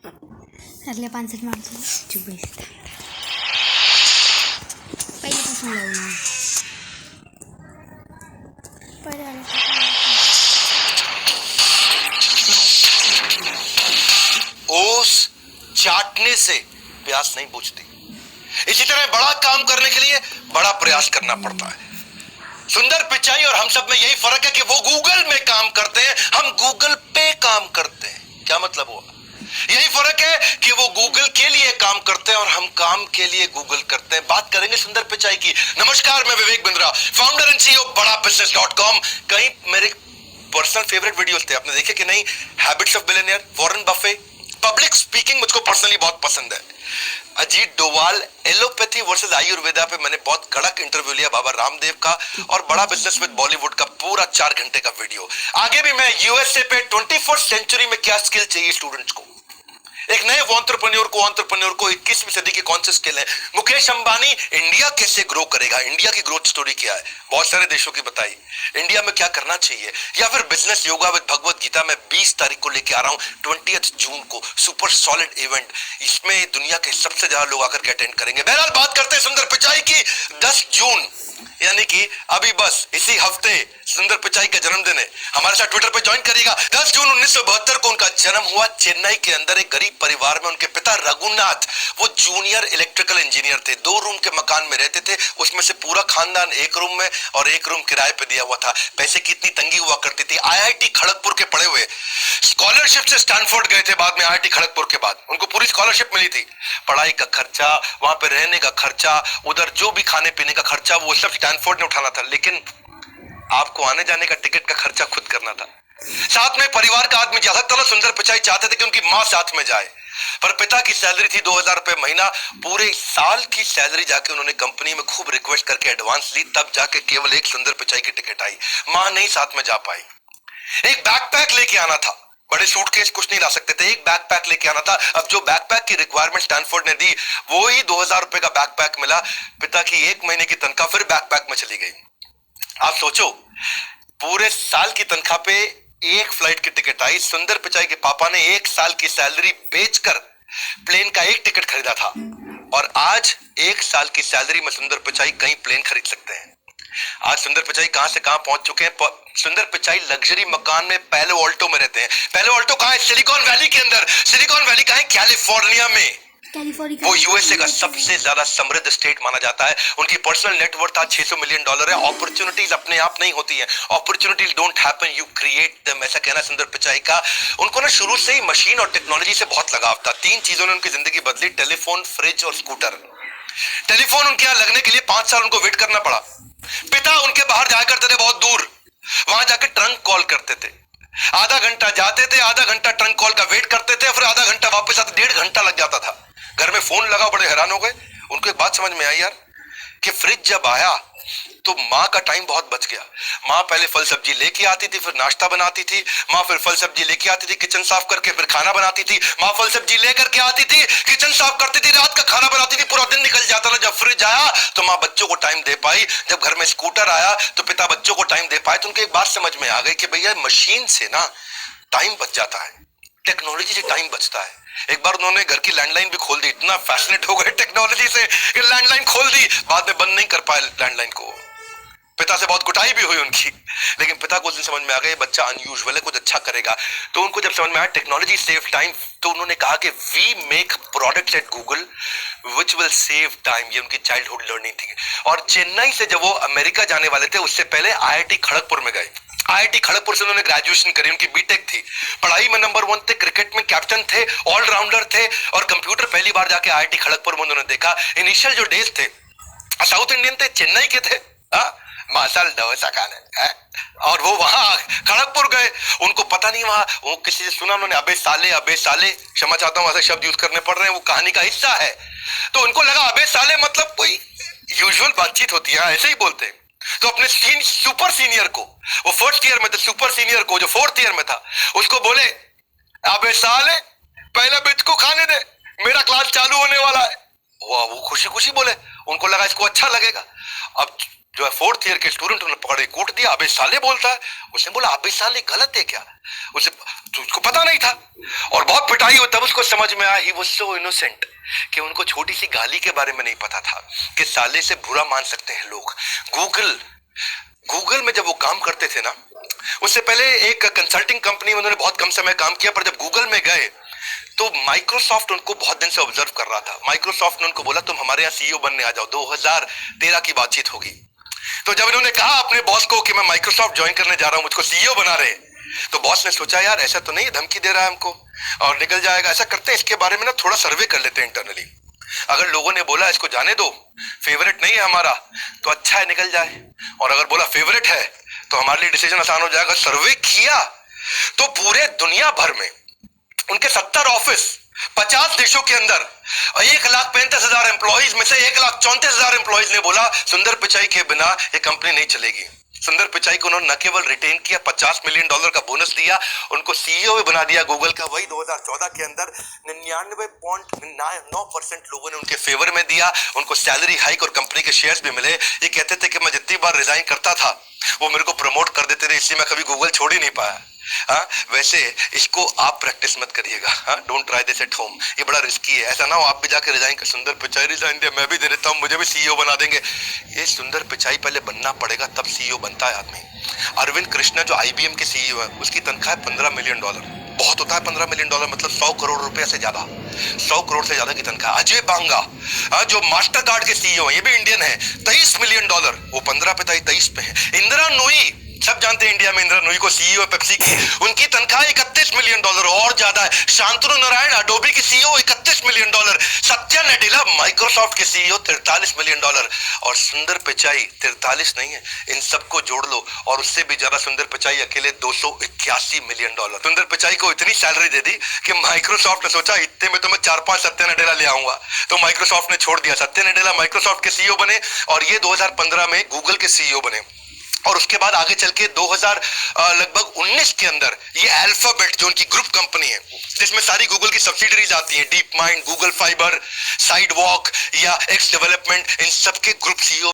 अगले 65 माणसं चुप बस. पहिल्यापासून लावू ना. ओस चाटने से प्यास नहीं बुझती. इसी तरह बड़ा काम करने के लिए बड़ा प्रयास करना पड़ता है. सुंदर पिचाई और हम सब में यही फर्क है कि वो गूगल में काम करते हैं, हम गूगल पे काम करते हैं. क्या मतलब हुआ? यही फर्क है कि वो गूगल के लिए काम करते हैं और हम काम के लिए गूगल करते हैं. बात करेंगे सुंदर पिचाई की. नमस्कार, मैं Vivek Bindra, founder and CEO बड़ाबिजनेस.com. कई मेरे पर्सनल फेवरेट वीडियोस थे, आपने देखे कि नहीं? Habits of billionaire, Warren Buffett. Public speaking मुझको पर्सनली बहुत पसंद है. अजीत डोवाल, एलोपैथी वर्सेस आयुर्वेदा पे मैंने बहुत कड़क इंटरव्यू लिया बाबा रामदेव का. और बड़ा बिजनेस विद बॉलीवुड का पूरा 4 घंटे का वीडियो. आगे भी मैं यूएसए पे 21वीं सेंचुरी में क्या स्किल चाहिए स्टूडेंट्स को, एक नए एंटरप्रेन्योर को 21वीं सदी के कौन से स्किल है. मुकेश अंबानी इंडिया कैसे ग्रो करेगा, इंडिया की ग्रोथ स्टोरी क्या है, बहुत सारे देशों की बताई. इंडिया में क्या करना चाहिए. या फिर business yoga with Bhagavad Gita में 20 तारीख को लेके आ रहा हूं, 20 जून को. Super solid event. इसमें दुनिया के सबसे ज्यादा लोग आकर के अटेंड करेंगे. बहरहाल बात करते हैं सुंदर पिचाई की. 10 जून यानी कि अभी बस इसी हफ्ते सुंदर पिचाई का जन्मदिन है. हमारे साथ ट्विटर पे ज्वाइन करिएगा. 10 जून 1972 को उनका जन्म हुआ चेन्नई के अंदर एक गरीब परिवार में. उनके पिता रघुनाथ वो जूनियर इलेक्ट्रिकल इंजीनियर थे. 2 रूम के मकान में रहते थे. उसमें से पूरा खानदान 1 रूम में और 1 रूम किराए पे दिया हुआ था. पैसे की इतनी तंगी हुआ करती थी. आईआईटी खड़गपुर के पढ़े हुए, स्कॉलरशिप से स्टैनफोर्ड गए थे. बाद में आईआईटी खड़गपुर के बाद उनको पूरी स्कॉलरशिप मिली थी. पढ़ाई का खर्चा, वहां पे रहने का खर्चा, उधर जो भी खाने पीने का खर्चा, वो सब स्टैनफोर्ड ने उठाना था. लेकिन आपको आने जाने का टिकट का खर्चा खुद करना था. साथ में परिवार का आदमी जा सकता था. सुंदर पिचाई चाहते थे कि उनकी मां साथ में जाए, पर पिता की सैलरी थी 2000 रुपए महीना. पूरे साल की सैलरी जाके उन्होंने कंपनी में खूब रिक्वेस्ट करके एडवांस ली, तब जाके केवल एक सुंदर पिचाई की टिकट आई. मां नहीं साथ में जा पाई. एक बैकपैक लेके आना था, बड़े सूटकेस कुछ नहीं ला सकते थे. एक बैकपैक लेके आना था. अब जो बैकपैक की रिक्वायरमेंट स्टैनफोर्ड ने दी, वो ही 2000 रुपए का बैकपैक मिला. पिता की 1 महीने की तनख्वाह फिर बैकपैक में चली गई. आप सोचो, पूरे साल की तनख्वाह पे एक फ्लाइट की टिकट आई. सुंदर पिचाई के पापा ने 1 साल की सैलरी बेचकर प्लेन का एक टिकट खरीदा था. और आज 1 साल की सैलरी में सुंदर पिचाई कहीं प्लेन खरीद सकते हैं. आज सुंदर पिचाई कहां से कहां पहुंच चुके हैं. सुंदर पिचाई लग्जरी मकान में पैलो ऑल्टो में रहते हैं. पैलो ऑल्टो कहां है? सिलिकॉन वैली के अंदर. सिलिकॉन वैली कहां है? कैलिफोर्निया में. वो यूएसए का सबसे ज्यादा समृद्ध स्टेट माना जाता है. उनकी पर्सनल नेटवर्थ आज $600 मिलियन है. अपॉर्चुनिटीज अपने आप नहीं होती हैं, opportunities don't happen, you create them, ऐसा कहना सुंदर पिचाई का. उनको ना शुरू से ही मशीन और टेक्नोलॉजी से बहुत लगाव था. 3 चीजों ने उनकी जिंदगी बदली: टेलीफोन, फ्रिज और स्कूटर. टेलीफोन उनके यहां लगने के लिए 5 साल उनको वेट करना पड़ा. पिता उनके बाहर जाया करते थे बहुत दूर, वहां जाके ट्रंक कॉल करते थे. आधा घंटा जाते थे, आधा घंटा ट्रंक कॉल का वेट करते थे, फिर आधा घंटा वापस आते. 1.5 घंटा लग जाता था. घर में फोन लगा, बड़े हैरान हो गए. उनको एक बात समझ में आई यार, कि फ्रिज जब आया तो माँ का टाइम बहुत बच गया. माँ पहले फल सब्जी लेके आती थी, फिर नाश्ता बनाती थी. माँ फिर फल सब्जी लेके आती थी, किचन साफ करके फिर खाना बनाती थी. माँ फल सब्जी लेकर के आती थी, किचन साफ करती थी, रात का खाना बनाती थी, पूरा दिन निकल जाता था. जब फ्रिज आया तो माँ बच्चों को टाइम दे पाई. जब घर में स्कूटर आया तो पिता बच्चों को टाइम दे पाए. तो उनको एक बात समझ में आ गई कि भैया मशीन से ना टाइम बच जाता है, टेक्नोलॉजी से टाइम बचता है. एक बार उन्होंने घर की लैंडलाइन भी खोल दी. इतना फैसिनेट हो गए टेक्नोलॉजी से कि लैंडलाइन खोल दी. बाद में बंद नहीं कर पाए लैंडलाइन को. पिता से बहुत कुटाई भी हुई उनकी, लेकिन पिता को उस दिन समझ में आ गया बच्चा अनयूजुअल है, कुछ अच्छा करेगा. तो उनको जब समझ में आया टेक्नोलॉजी सेव टाइम, तो उन्होंने कहा कि we make products at Google which will save time. ये उनकी चाइल्डहुड लर्निंग थी. और चेन्नई से जब वो अमेरिका जाने वाले थे, उससे पहले आईआईटी खड़गपुर में गए. आईआईटी खड़गपुर से उन्होंने ग्रेजुएशन करी. उनकी बीटेक थी. पढ़ाई में नंबर 1 थे, क्रिकेट में कैप्टन थे, ऑलराउंडर थे. और कंप्यूटर पहली बार जाके आईआईटी खड़गपुर में उन्होंने देखा. इनिशियल जो डेज थे साउथ इंडियन थे, चेन्नई के थे, मसाल डोसा खाने. और वो वहां खड़गपुर गए. उनको पता नहीं, वहां वो किसी से सुना उन्होंने, अबे साले, क्षमा चाहता हूं ऐसे शब्द यूज करने पड़ रहे हैं, वो कहानी का हिस्सा है. तो उनको लगा अबे साले मतलब कोई यूजुअल बातचीत होती है, ऐसे ही बोलते हैं. तो अपने सुपर सीनियर को, वो 1st ईयर में थे, सुपर सीनियर को जो 4th ईयर में था, उसको बोले अबे साले पहले बिच को खाने दे, मेरा क्लास चालू होने वाला है. वो खुशी खुशी बोले. उनको लगा इसको अच्छा लगेगा। अब जो है 4th ईयर के स्टूडेंट उन्होंने पकड़ के कूट दिया, अबे साले बोलता है। उसने बोला अबे साले गलत है क्या? उसे तो उसको पता नहीं था और बहुत पिटाई हुई, तब उसको समझ में आया ही वाज सो इनोसेंट कि उनको छोटी सी गाली के बारे में नहीं पता था कि साले से बुरा मान सकते हैं लोग। गूगल में जब वो काम करते थे ना, उससे पहले एक कंसल्टिंग कंपनी में उन्होंने बहुत कम समय काम किया, पर जब गूगल में गए तो माइक्रोसॉफ्ट उनको बहुत दिन से ऑब्जर्व कर रहा था। माइक्रोसॉफ्ट ने उनको बोला तुम हमारे यहाँ सीईओ बनने आ जाओ, 2013 की बातचीत होगी। तो जब इन्होंने कहा अपने बॉस को कि मैं माइक्रोसॉफ्ट ज्वाइन करने जा रहा हूं, मुझको सीईओ बना रहे, तो बॉस ने सोचा यार ऐसा तो नहीं धमकी दे रहा है हमको और निकल जाएगा। ऐसा करते हैं इसके बारे में ना थोड़ा सर्वे कर लेते हैं इंटरनली। अगर लोगों ने बोला इसको जाने दो, फेवरेट नहीं है हमारा, तो अच्छा है निकल जाए, और अगर बोला फेवरेट है तो हमारे लिए डिसीजन आसान हो जाएगा। सर्वे किया तो पूरे दुनिया भर में उनके 70 ऑफिस 50 देशों के अंदर 1,35,000 एम्प्लॉइज में से 1,34,000 एम्प्लॉइज ने बोला सुंदर पिचाई के बिना ये कंपनी नहीं चलेगी। सुंदर पिचाई को उन्होंने न केवल रिटेन किया, $50 मिलियन का बोनस दिया, उनको सीईओ भी बना दिया गूगल का। वही 2014 के अंदर 99.9% लोगों ने उनके फेवर में दिया, उनको सैलरी हाइक और कंपनी के शेयर्स भी मिले। ये कहते थे कि मैं जितनी बार रिजाइन करता था वो मेरे को प्रमोट कर देते थे, इसलिए मैं कभी गूगल छोड़ ही नहीं पाया। हाँ, वैसे इसको आप प्रैक्टिस मत करिएगा। हाँ, don't try this at home, ये बड़ा रिस्की है। ऐसा ना हो आप भी जाकर रिजाइन कर, सुंदर पिचाई रिजाइन दिया, मैं भी दे देता हूँ, मुझे भी सीईओ बना देंगे। ये सुंदर पिचाई पहले बनना पड़ेगा तब सीईओ बनता है आदमी। अरविंद कृष्णा जो IBM के सीईओ है, उसकी तनख्वाह है $15 मिलियन। बहुत होता है $15 मिलियन, मतलब 100 करोड़ रुपए से ज्यादा, 100 करोड़ से ज्यादा की तनख्वाह। अजय बांगा जो मास्टर कार्ड के सीईओ है, ये भी इंडियन है, $23 मिलियन, वो 15 पे था, 23 पे है। इंदिरा नोई, सब जानते हैं इंडिया में इंदिरा नोई को, सीईओ पेप्सी की, उनकी तनख्वाह $31 मिलियन और ज्यादा है। शांतनु नारायण अडोबी की CEO $31 million, Satya Nadella Microsoft के सीईओ $43 मिलियन, और सुंदर पिचाई 43 नहीं है, इन सबको जोड़ लो और उससे भी ज्यादा सुंदर पिचाई अकेले $281 मिलियन। सुंदर पिचाई को इतनी सैलरी दे दी कि माइक्रोसॉफ्ट ने सोचा इतने में तो मैं 4-5 सत्या नडेला ले आऊंगा, तो माइक्रोसॉफ्ट ने छोड़ दिया। सत्या नडेला माइक्रोसॉफ्ट के सीईओ बने और ये 2015 में गूगल के सीईओ बने। और उसके बाद आगे चल के 2019 के अंदर ये अल्फाबेट जो उनकी ग्रुप कंपनी है, जिसमें सारी गूगल की सब्सिडरीज आती हैं, deep mind, Google fibre, sidewalk या एक्स डेवलपमेंट, इन सबके ग्रुप सीईओ